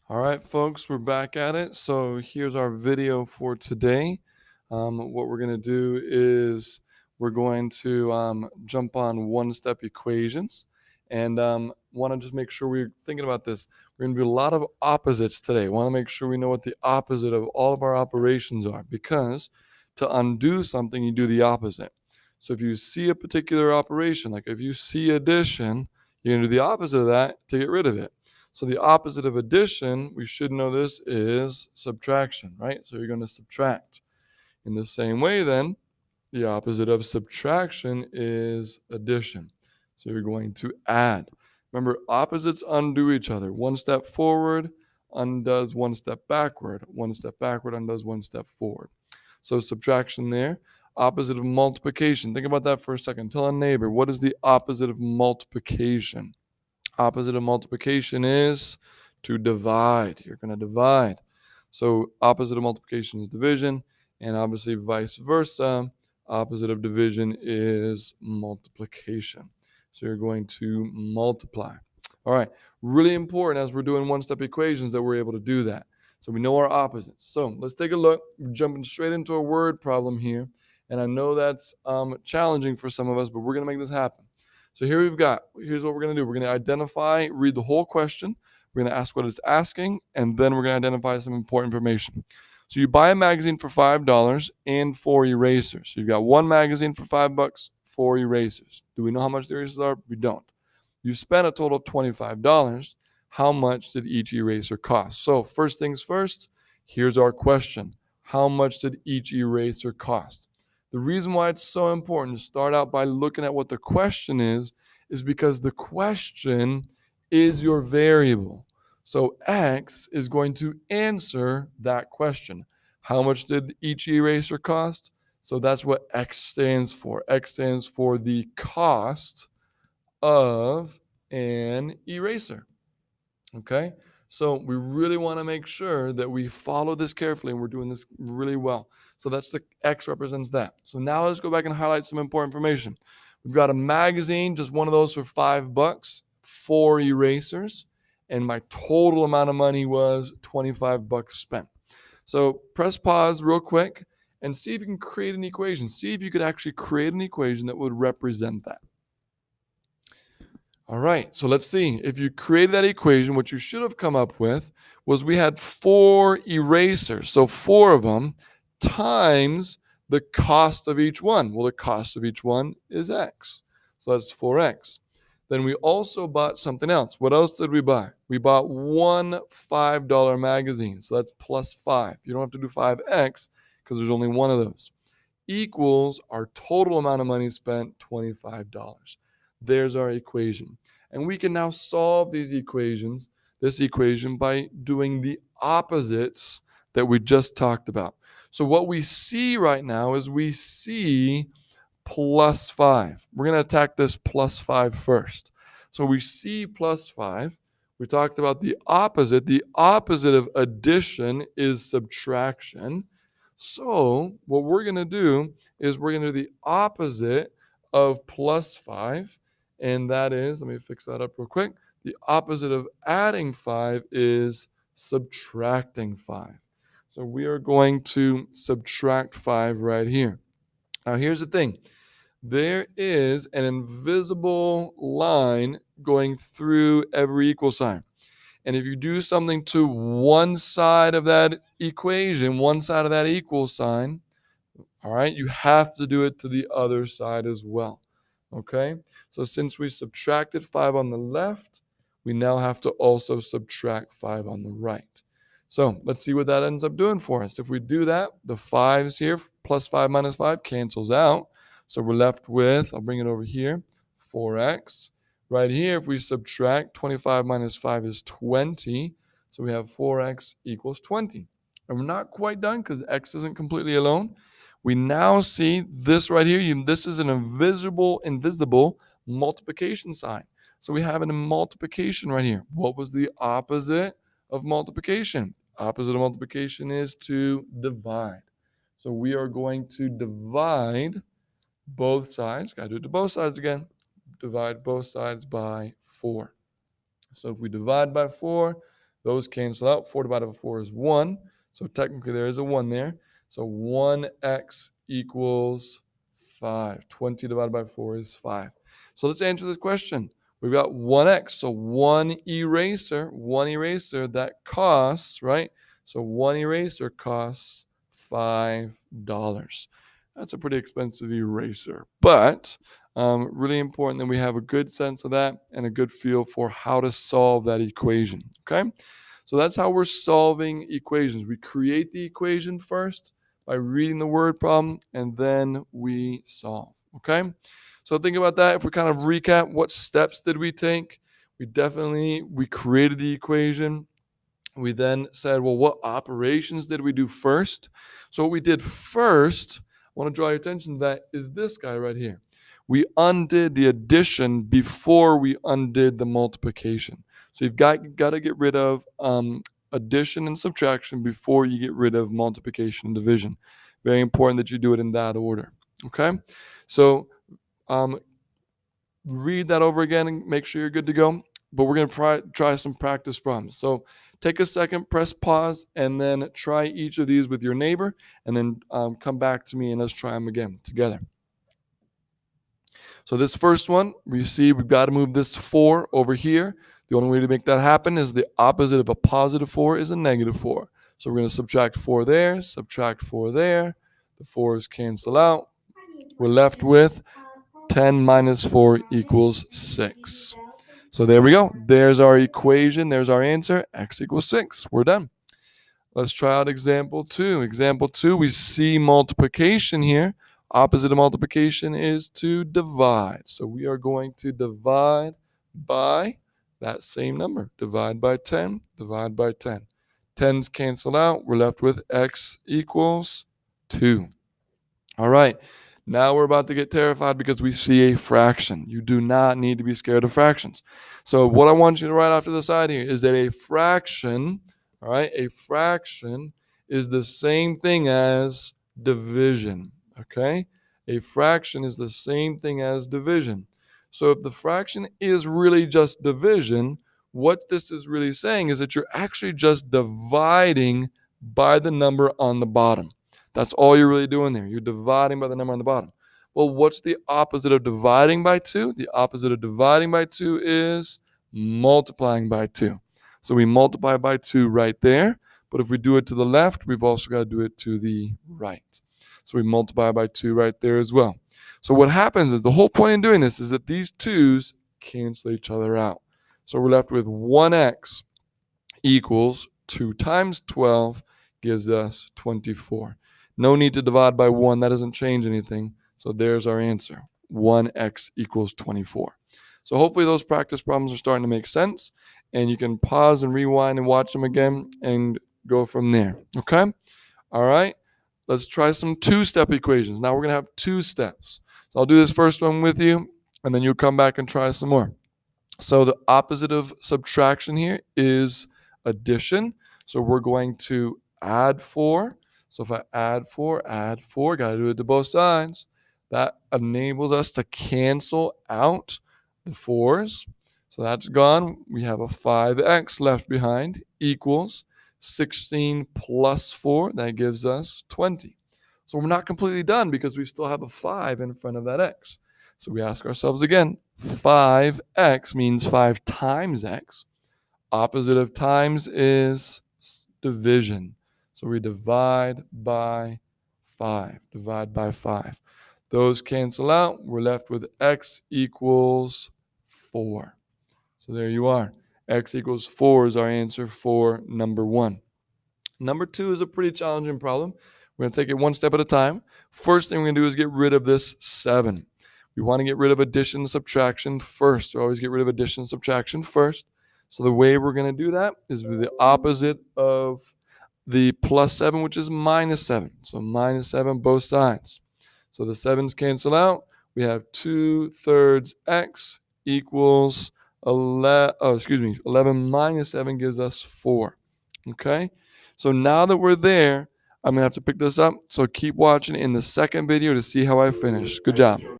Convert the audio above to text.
All right, folks, we're back at it. So here's our video for today. What we're going to do is we're going to jump on one-step equations and want to just make sure we're thinking about this. We're going to do a lot of opposites today. Want to make sure we know what the opposite of all of our operations are, because to undo something, you do the opposite. So if you see a particular operation, like if you see addition, you're going to do the opposite of that to get rid of it. So the opposite of addition, we should know this, is subtraction, right? So you're going to subtract. In the same way then, the opposite of subtraction is addition. So you're going to add. Remember, opposites undo each other. One step forward undoes one step backward. One step backward undoes one step forward. So subtraction there. Opposite of multiplication. Think about that for a second. Tell a neighbor, what is the opposite of multiplication? Opposite of multiplication is to divide. You're going to divide. So opposite of multiplication is division, and obviously vice versa. Opposite of division is multiplication. So you're going to multiply. All right, really important as we're doing one-step equations that we're able to do that. So we know our opposites. So let's take a look. We're jumping straight into a word problem here. And I know that's challenging for some of us, but we're going to make this happen. So here's what we're going to do. We're going to read the whole question. We're going to ask what it's asking, and then we're going to identify some important information. So you buy a magazine for $5 and 4 erasers. So you've got one magazine for $5, 4 erasers. Do we know how much the erasers are? We don't. You spent a total of $25. How much did each eraser cost? So first things first, here's our question. How much did each eraser cost? The reason why it's so important to start out by looking at what the question is because the question is your variable. So X is going to answer that question. How much did each eraser cost? So that's what X stands for. X stands for the cost of an eraser. Okay? So we really want to make sure that we follow this carefully and we're doing this really well. So that's the X represents that. So now let's go back and highlight some important information. We've got a magazine, just one of those for $5, 4 erasers, and my total amount of money was $25 spent. So press pause real quick and see if you can create an equation. See if you could actually create an equation that would represent that. All right, so let's see. If you created that equation, what you should have come up with was we had 4 erasers, so 4 of them times the cost of each one. Well, the cost of each one is X, so that's 4X. Then we also bought something else. What else did we buy? We bought one $5 magazine, so that's plus 5. You don't have to do 5X because there's only one of those. Equals our total amount of money spent, $25. There's our equation. And we can now solve this equation by doing the opposites that we just talked about. So what we see right now is we see plus 5. We're going to attack this plus 5 first. So we see plus 5. We talked about the opposite. The opposite of addition is subtraction. So what we're going to do is we're going to do the opposite of plus 5. And that is, let me fix that up real quick. The opposite of adding 5 is subtracting 5. So we are going to subtract 5 right here. Now, here's the thing. There is an invisible line going through every equal sign. And if you do something to one side of that equation, one side of that equal sign, all right, you have to do it to the other side as well. Okay? So since we subtracted 5 on the left, we now have to also subtract 5 on the right. So let's see what that ends up doing for us. If we do that, the 5's here, plus 5 minus 5 cancels out. So we're left with, I'll bring it over here, 4x. Right here, if we subtract 25 minus 5 is 20. So we have 4x equals 20. And we're not quite done because x isn't completely alone. We now see this right here. This is an invisible multiplication sign. So we have a multiplication right here. What was the opposite of multiplication? Opposite of multiplication is to divide. So we are going to divide both sides. Got to do it to both sides again. Divide both sides by 4. So if we divide by 4, Those cancel out. 4 divided by 4 is 1. So technically there is a 1 there. So 1x equals 5. 20 divided by 4 is 5. So let's answer this question. We've got 1x. So one eraser that costs, right? So one eraser costs $5. That's a pretty expensive eraser. But really important that we have a good sense of that and a good feel for how to solve that equation. Okay? So that's how we're solving equations. We create the equation first by reading the word problem, and then we solve. Okay? So think about that. If we kind of recap, what steps did we take? We created the equation. We then said, well, what operations did we do first? So what we did first, I want to draw your attention to that, is this guy right here. We undid the addition before we undid the multiplication. So you've got to get rid of addition and subtraction before you get rid of multiplication and division. Very important that you do it in that order. Okay? So read that over again and make sure you're good to go. But we're going to try some practice problems. So take a second, press pause, and then try each of these with your neighbor, and then come back to me and let's try them again together. So this first one, we see we've got to move this 4 over here. The only way to make that happen is the opposite of a positive 4 is a negative 4. So we're going to subtract 4 there, subtract 4 there. The 4's cancel out. We're left with 10 minus 4 equals 6. So there we go. There's our equation. There's our answer. X equals 6. We're done. Let's try out example 2. Example 2, we see multiplication here. Opposite of multiplication is to divide. So we are going to divide by that same number. Divide by 10, divide by 10. 10's cancel out. We're left with x equals 2. All right. Now we're about to get terrified because we see a fraction. You do not need to be scared of fractions. So what I want you to write off to the side here is that a fraction, all right, a fraction is the same thing as division, okay? A fraction is the same thing as division. So if the fraction is really just division, what this is really saying is that you're actually just dividing by the number on the bottom. That's all you're really doing there. You're dividing by the number on the bottom. Well, what's the opposite of dividing by 2? The opposite of dividing by 2 is multiplying by 2. So we multiply by 2 right there. But if we do it to the left, we've also got to do it to the right. So we multiply by 2 right there as well. So what happens is the whole point in doing this is that these 2's cancel each other out. So we're left with 1x equals 2 times 12 gives us 24. No need to divide by 1. That doesn't change anything. So there's our answer. 1x equals 24. So hopefully those practice problems are starting to make sense. And you can pause and rewind and watch them again and go from there. Okay? All right. Let's try some two-step equations. Now we're going to have 2 steps. So I'll do this first one with you, and then you'll come back and try some more. So the opposite of subtraction here is addition. So we're going to add 4. So if I add 4, got to do it to both sides. That enables us to cancel out the 4's. So that's gone. We have a 5x left behind equals 16 plus 4. That gives us 20. So we're not completely done because we still have a 5 in front of that x. So we ask ourselves again, 5x means 5 times x. Opposite of times is division. So we divide by 5. Divide by 5. Those cancel out. We're left with x equals 4. So there you are. X equals 4 is our answer for number 1. Number 2 is a pretty challenging problem. We're going to take it one step at a time. First thing we're going to do is get rid of this 7. We want to get rid of addition and subtraction first. So always get rid of addition and subtraction first. So the way we're going to do that is with the opposite of the plus 7, which is minus 7. So minus 7 both sides. So the 7's cancel out. We have 2/3 x equals 11 minus 7 gives us 4. Okay? So now that we're there, I'm going to have to pick this up. So keep watching in the second video to see how I finish. Good job.